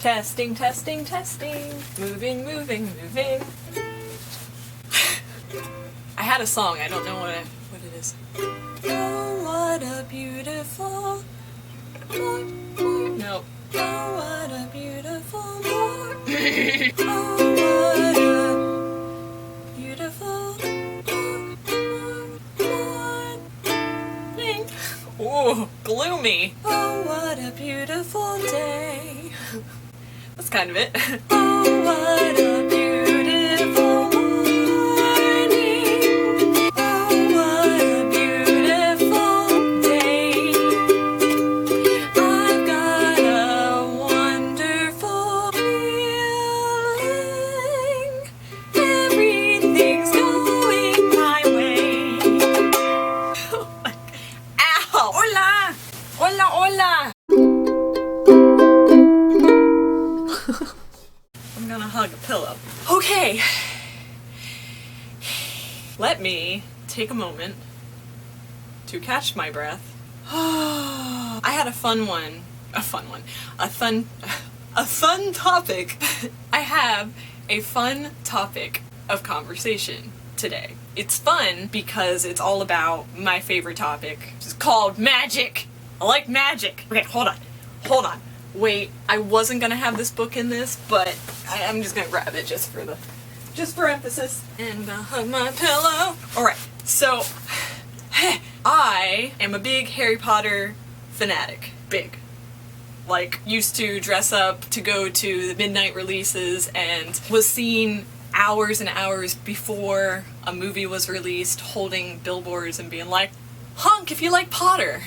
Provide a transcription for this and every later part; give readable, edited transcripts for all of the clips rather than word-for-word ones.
Testing, testing, testing. Moving, moving, moving. I had a song, I don't know what it is. Oh, what a beautiful morning. No. Oh, what a beautiful morning. Oh, what a beautiful morning. Ooh, gloomy. Oh, what a beautiful day. That's kind of it. Oh, what a beautiful morning. Oh, what a beautiful day. I've got a wonderful feeling. Everything's going my way. Ow! Hola! Hola, hola! I'm gonna hug a pillow. Okay. Let me take a moment to catch my breath. I had a fun topic. I have a fun topic of conversation today. It's fun because it's all about my favorite topic, which is called magic. I like magic. Okay, hold on. Wait, I wasn't gonna have this book in this, but I'm just gonna grab it just for emphasis. And hug my pillow. Alright, so I am a big Harry Potter fanatic. Big. Like, used to dress up to go to the midnight releases and was seen hours and hours before a movie was released holding billboards and being like, "Honk if you like Potter."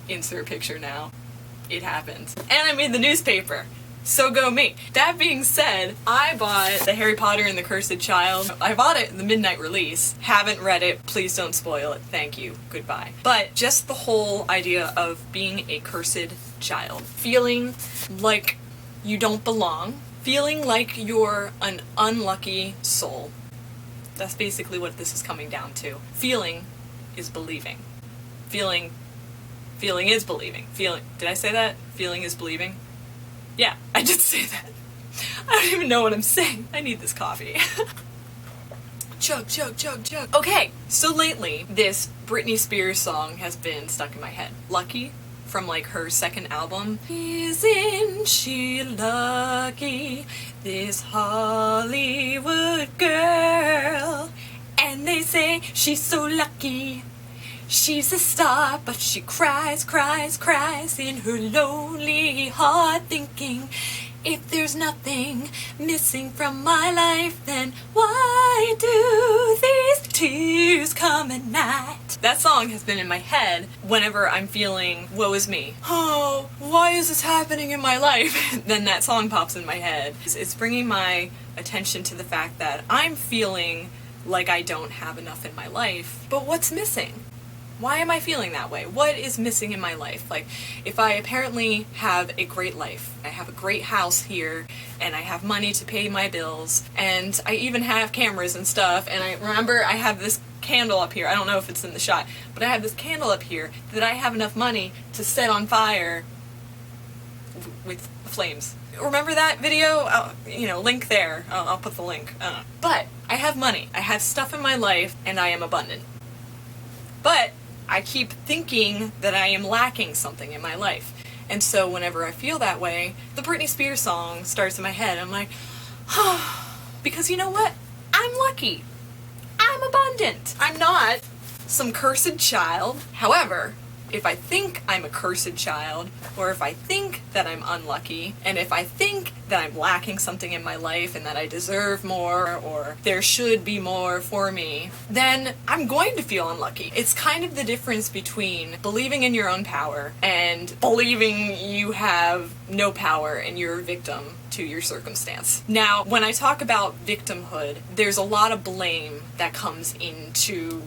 Insert picture now. It happened. And I made the newspaper. So go me. That being said, I bought the Harry Potter and the Cursed Child. I bought it in the midnight release. Haven't read it. Please don't spoil it. Thank you. Goodbye. But just the whole idea of being a cursed child. Feeling like you don't belong. Feeling like you're an unlucky soul. That's basically what this is coming down to. Feeling is believing. Feeling is believing. Did I say that? Feeling is believing? Yeah, I did say that. I don't even know what I'm saying. I need this coffee. Chug, chug, chug, chug. Okay, so lately, this Britney Spears song has been stuck in my head. Lucky, from like her second album. Isn't she lucky, this Hollywood girl? And they say she's so lucky. She's a star, but she cries, cries, cries in her lonely heart, thinking, if there's nothing missing from my life, then why do these tears come at night? That song has been in my head whenever I'm feeling, woe is me. Oh, why is this happening in my life? Then that song pops in my head. It's bringing my attention to the fact that I'm feeling like I don't have enough in my life, but what's missing? Why am I feeling that way? What is missing in my life? Like, if I apparently have a great life, I have a great house here, and I have money to pay my bills, and I even have cameras and stuff, and I remember I have this candle up here, I don't know if it's in the shot, but I have this candle up here that I have enough money to set on fire with flames. Remember that video? Link there. I'll put the link. But I have money. I have stuff in my life, and I am abundant. But I keep thinking that I am lacking something in my life. And so whenever I feel that way, the Britney Spears song starts in my head. I'm like, oh, because you know what? I'm lucky. I'm abundant. I'm not some cursed child. However, if I think I'm a cursed child, or if I think that I'm unlucky, and if I think that I'm lacking something in my life and that I deserve more, or there should be more for me, then I'm going to feel unlucky. It's kind of the difference between believing in your own power and believing you have no power and you're a victim to your circumstance. Now, when I talk about victimhood, there's a lot of blame that comes into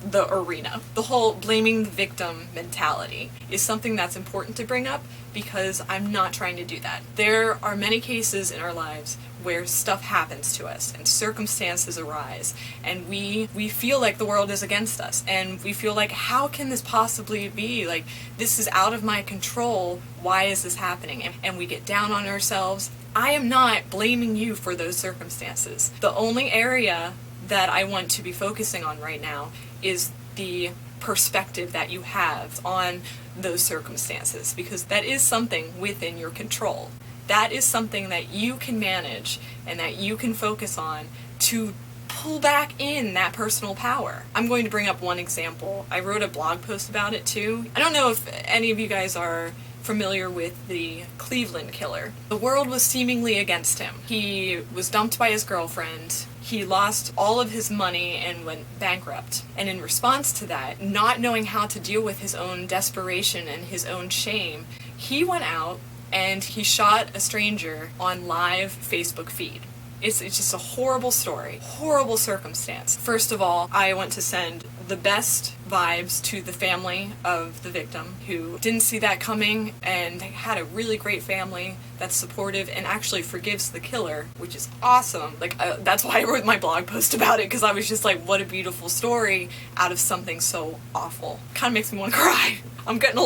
the arena. The whole blaming the victim mentality is something that's important to bring up because I'm not trying to do that. There are many cases in our lives where stuff happens to us and circumstances arise and we feel like the world is against us and we feel like, how can this possibly be? Like, this is out of my control. Why is this happening? And we get down on ourselves. I am not blaming you for those circumstances. The only area that I want to be focusing on right now is the perspective that you have on those circumstances, because that is something within your control. That is something that you can manage and that you can focus on to pull back in that personal power. I'm going to bring up one example. I wrote a blog post about it too. I don't know if any of you guys are familiar with the Cleveland killer. The world was seemingly against him. He was dumped by his girlfriend. He lost all of his money and went bankrupt. And in response to that, not knowing how to deal with his own desperation and his own shame, he went out and he shot a stranger on live Facebook feed. It's just a horrible story, horrible circumstance. First of all, I want to send the best vibes to the family of the victim, who didn't see that coming and had a really great family that's supportive and actually forgives the killer, which is awesome. Like, that's why I wrote my blog post about it, because I was just like, what a beautiful story out of something so awful. Kind of makes me want to cry. I'm getting a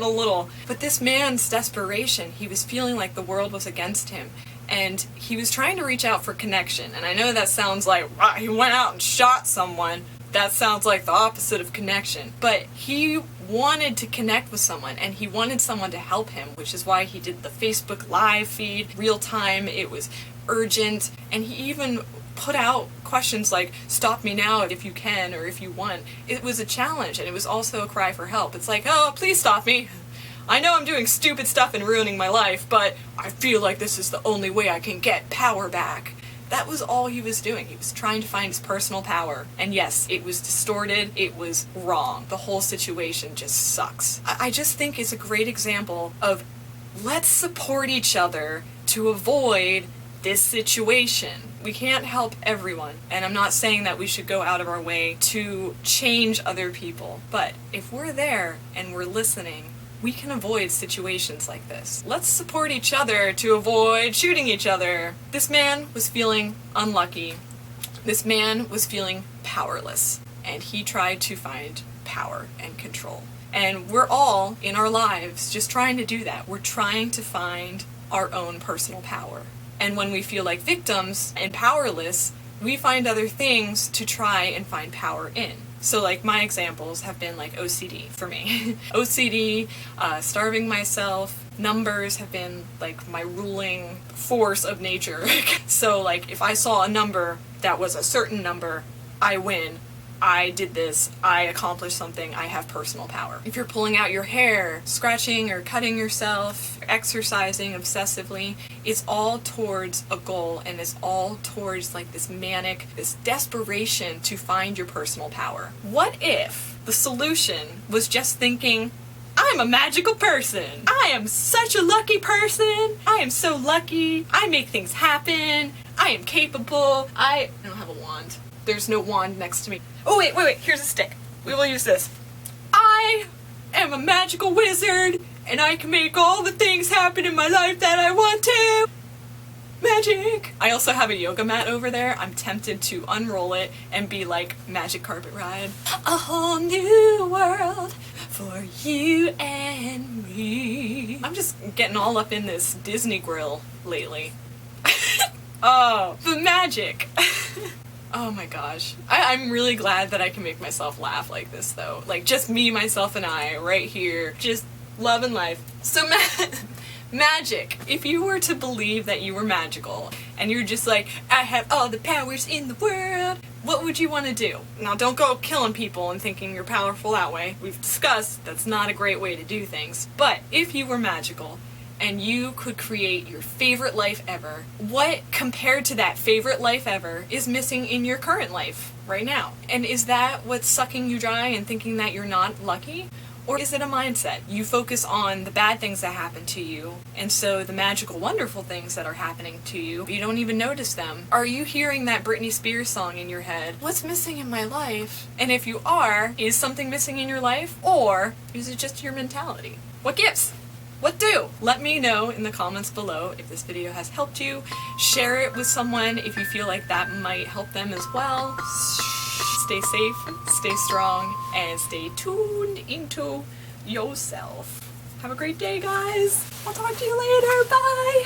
little. But this man's desperation, he was feeling like the world was against him. And he was trying to reach out for connection. And I know that sounds like, wow, he went out and shot someone. That sounds like the opposite of connection. But he wanted to connect with someone, and he wanted someone to help him, which is why he did the Facebook live feed, real time. It was urgent. And he even put out questions like, stop me now if you can or if you want. It was a challenge, and it was also a cry for help. It's like, oh, please stop me. I know I'm doing stupid stuff and ruining my life, but I feel like this is the only way I can get power back. That was all he was doing. He was trying to find his personal power. And yes, it was distorted. It was wrong. The whole situation just sucks. I just think it's a great example of, let's support each other to avoid this situation. We can't help everyone, and I'm not saying that we should go out of our way to change other people, but if we're there and we're listening, we can avoid situations like this. Let's support each other to avoid shooting each other. This man was feeling unlucky. This man was feeling powerless, and he tried to find power and control. And we're all, in our lives, just trying to do that. We're trying to find our own personal power. And when we feel like victims and powerless, we find other things to try and find power in. So like my examples have been like OCD for me. OCD, starving myself, numbers have been like my ruling force of nature. So like if I saw a number that was a certain number, I win. I did this, I accomplished something, I have personal power. If you're pulling out your hair, scratching or cutting yourself, exercising obsessively, it's all towards a goal, and it's all towards like this manic, this desperation to find your personal power. What if the solution was just thinking, I'm a magical person. I am such a lucky person. I am so lucky. I make things happen. I am capable. I don't have a wand. There's no wand next to me. Oh, wait, here's a stick. We will use this. I am a magical wizard, and I can make all the things happen in my life that I want to. Magic. I also have a yoga mat over there. I'm tempted to unroll it and be like, magic carpet ride. A whole new world for you and me. I'm just getting all up in this Disney grill lately. Oh, the magic. Oh my gosh. I'm really glad that I can make myself laugh like this though. Like just me, myself, and I right here. Just loving life. So magic. If you were to believe that you were magical and you're just like, I have all the powers in the world, what would you want to do? Now don't go killing people and thinking you're powerful that way. We've discussed that's not a great way to do things. But if you were magical and you could create your favorite life ever, what compared to that favorite life ever is missing in your current life right now? And is that what's sucking you dry and thinking that you're not lucky? Or is it a mindset? You focus on the bad things that happen to you, and so the magical, wonderful things that are happening to you, you don't even notice them. Are you hearing that Britney Spears song in your head? What's missing in my life? And if you are, is something missing in your life? Or is it just your mentality? What gives? what do? Let me know in the comments below if this video has helped you. Share it with someone if you feel like that might help them as well. Stay safe, stay strong, and stay tuned into yourself. Have a great day, guys. I'll talk to you later. Bye.